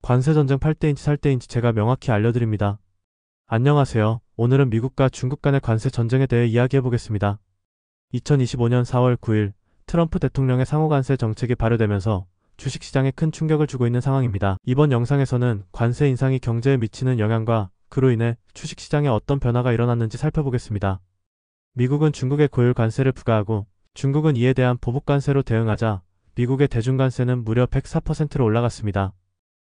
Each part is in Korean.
관세전쟁 8대인지 살대인지 제가 명확히 알려드립니다. 안녕하세요. 오늘은 미국과 중국 간의 관세 전쟁에 대해 이야기해보겠습니다. 2025년 4월 9일 트럼프 대통령의 상호관세 정책이 발효되면서 주식시장에 큰 충격을 주고 있는 상황입니다. 이번 영상에서는 관세 인상이 경제에 미치는 영향과 그로 인해 주식시장에 어떤 변화가 일어났는지 살펴보겠습니다. 미국은 중국에 고율 관세를 부과하고 중국은 이에 대한 보복관세로 대응하자 미국의 대중관세는 무려 104%로 올라갔습니다.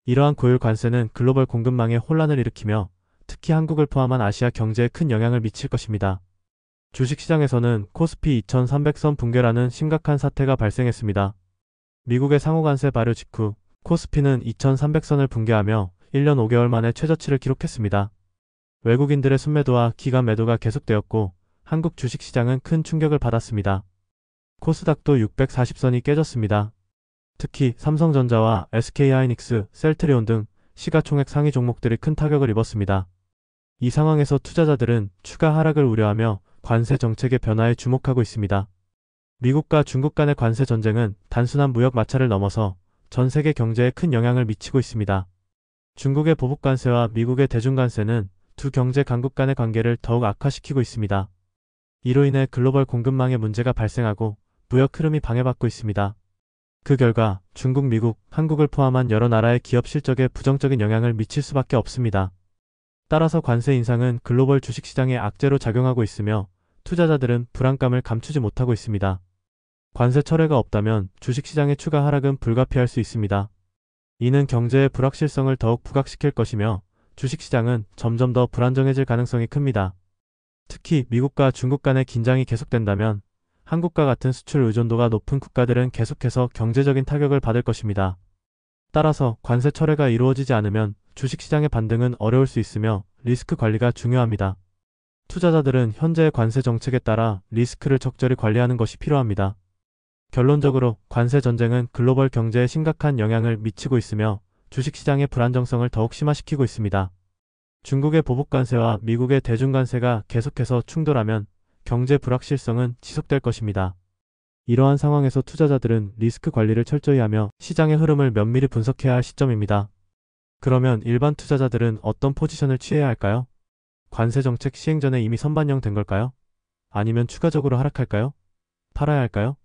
이러한 고율 관세는 글로벌 공급망에 혼란을 일으키며 특히 한국을 포함한 아시아 경제에 큰 영향을 미칠 것입니다. 주식시장에서는 코스피 2300선 붕괴라는 심각한 사태가 발생했습니다. 미국의 상호관세 발효 직후 코스피는 2300선을 붕괴하며 1년 5개월 만에 최저치를 기록했습니다. 외국인들의 순매도와 기관 매도가 계속되었고 한국 주식시장은 큰 충격을 받았습니다. 코스닥도 640선이 깨졌습니다. 특히 삼성전자와 SK하이닉스, 셀트리온 등 시가총액 상위 종목들이 큰 타격을 입었습니다. 이 상황에서 투자자들은 추가 하락을 우려하며 관세 정책의 변화에 주목하고 있습니다. 미국과 중국 간의 관세 전쟁은 단순한 무역 마찰을 넘어서 전 세계 경제에 큰 영향을 미치고 있습니다. 중국의 보복관세와 미국의 대중관세는 두 경제 강국 간의 관계를 더욱 악화시키고 있습니다. 이로 인해 글로벌 공급망에 문제가 발생하고 무역 흐름이 방해받고 있습니다. 그 결과 중국, 미국, 한국을 포함한 여러 나라의 기업 실적에 부정적인 영향을 미칠 수밖에 없습니다. 따라서 관세 인상은 글로벌 주식시장에 악재로 작용하고 있으며 투자자들은 불안감을 감추지 못하고 있습니다. 관세 철회가 없다면 주식시장의 추가 하락은 불가피할 수 있습니다. 이는 경제의 불확실성을 더욱 부각시킬 것이며 주식시장은 점점 더 불안정해질 가능성이 큽니다. 특히 미국과 중국 간의 긴장이 계속된다면 한국과 같은 수출 의존도가 높은 국가들은 계속해서 경제적인 타격을 받을 것입니다. 따라서 관세 철회가 이루어지지 않으면 주식시장의 반등은 어려울 수 있으며 리스크 관리가 중요합니다. 투자자들은 현재의 관세 정책에 따라 리스크를 적절히 관리하는 것이 필요합니다. 결론적으로 관세 전쟁은 글로벌 경제에 심각한 영향을 미치고 있으며 주식시장의 불안정성을 더욱 심화시키고 있습니다. 중국의 보복관세와 미국의 대중관세가 계속해서 충돌하면 경제 불확실성은 지속될 것입니다. 이러한 상황에서 투자자들은 리스크 관리를 철저히 하며 시장의 흐름을 면밀히 분석해야 할 시점입니다. 그러면 일반 투자자들은 어떤 포지션을 취해야 할까요? 관세 정책 시행 전에 이미 선반영된 걸까요? 아니면 추가적으로 하락할까요? 팔아야 할까요?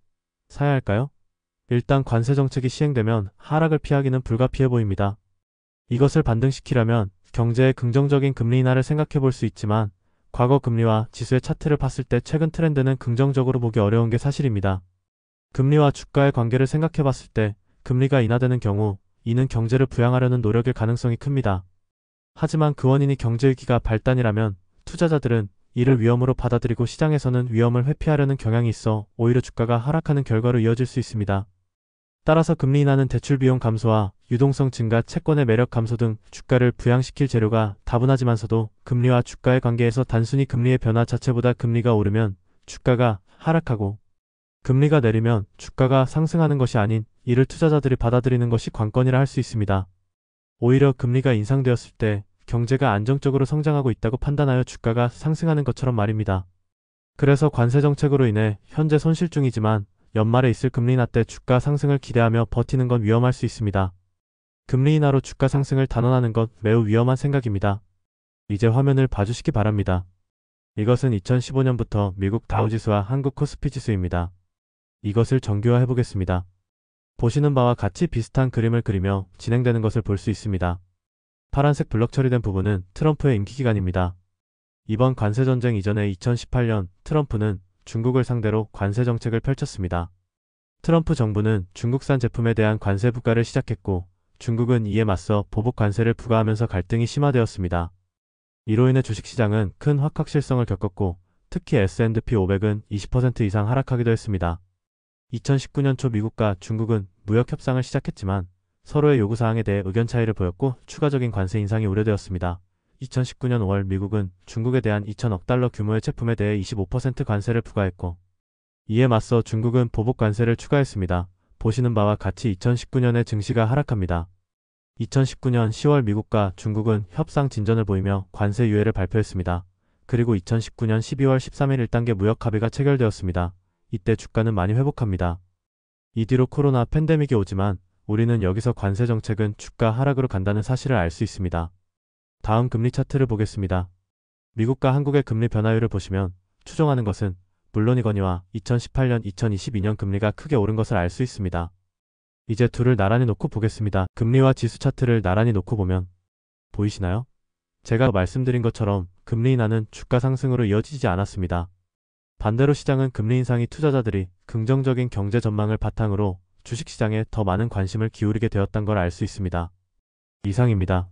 사야 할까요? 일단 관세 정책이 시행되면 하락을 피하기는 불가피해 보입니다. 이것을 반등시키려면 경제의 긍정적인 금리 인하를 생각해 볼 수 있지만 과거 금리와 지수의 차트를 봤을 때 최근 트렌드는 긍정적으로 보기 어려운 게 사실입니다. 금리와 주가의 관계를 생각해 봤을 때 금리가 인하되는 경우 이는 경제를 부양하려는 노력일 가능성이 큽니다. 하지만 그 원인이 경제위기가 발단이라면 투자자들은 이를 위험으로 받아들이고 시장에서는 위험을 회피하려는 경향이 있어 오히려 주가가 하락하는 결과로 이어질 수 있습니다. 따라서 금리 인하는 대출 비용 감소와 유동성 증가, 채권의 매력 감소 등 주가를 부양시킬 재료가 다분하지만서도 금리와 주가의 관계에서 단순히 금리의 변화 자체보다 금리가 오르면 주가가 하락하고 금리가 내리면 주가가 상승하는 것이 아닌 이를 투자자들이 받아들이는 것이 관건이라 할 수 있습니다. 오히려 금리가 인상되었을 때 경제가 안정적으로 성장하고 있다고 판단하여 주가가 상승하는 것처럼 말입니다. 그래서 관세 정책으로 인해 현재 손실 중이지만 연말에 있을 금리 인하 때 주가 상승을 기대하며 버티는 건 위험할 수 있습니다. 금리 인하로 주가 상승을 단언하는 것 매우 위험한 생각입니다. 이제 화면을 봐주시기 바랍니다. 이것은 2015년부터 미국 다우지수와 한국 코스피 지수입니다. 이것을 정규화 해보겠습니다. 보시는 바와 같이 비슷한 그림을 그리며 진행되는 것을 볼 수 있습니다. 파란색 블럭 처리된 부분은 트럼프의 임기기간입니다. 이번 관세전쟁 이전에 2018년 트럼프는 중국을 상대로 관세 정책을 펼쳤습니다. 트럼프 정부는 중국산 제품에 대한 관세 부과를 시작했고 중국은 이에 맞서 보복 관세를 부과하면서 갈등이 심화되었습니다. 이로 인해 주식시장은 큰 확확실성을 겪었고 특히 S&P 500은 20% 이상 하락하기도 했습니다. 2019년 초 미국과 중국은 무역 협상을 시작했지만 서로의 요구사항에 대해 의견 차이를 보였고 추가적인 관세 인상이 우려되었습니다. 2019년 5월 미국은 중국에 대한 2천억 달러 규모의 제품에 대해 25% 관세를 부과했고 이에 맞서 중국은 보복 관세를 추가했습니다. 보시는 바와 같이 2019년에 증시가 하락합니다. 2019년 10월 미국과 중국은 협상 진전을 보이며 관세 유예를 발표했습니다. 그리고 2019년 12월 13일 1단계 무역 합의가 체결되었습니다. 이때 주가는 많이 회복합니다. 이 뒤로 코로나 팬데믹이 오지만 우리는 여기서 관세 정책은 주가 하락으로 간다는 사실을 알 수 있습니다. 다음 금리 차트를 보겠습니다. 미국과 한국의 금리 변화율을 보시면 추정하는 것은 물론이거니와 2018년, 2022년 금리가 크게 오른 것을 알 수 있습니다. 이제 둘을 나란히 놓고 보겠습니다. 금리와 지수 차트를 나란히 놓고 보면 보이시나요? 제가 말씀드린 것처럼 금리 인하는 주가 상승으로 이어지지 않았습니다. 반대로 시장은 금리 인상이 투자자들이 긍정적인 경제 전망을 바탕으로 주식시장에 더 많은 관심을 기울이게 되었던 걸 알 수 있습니다. 이상입니다.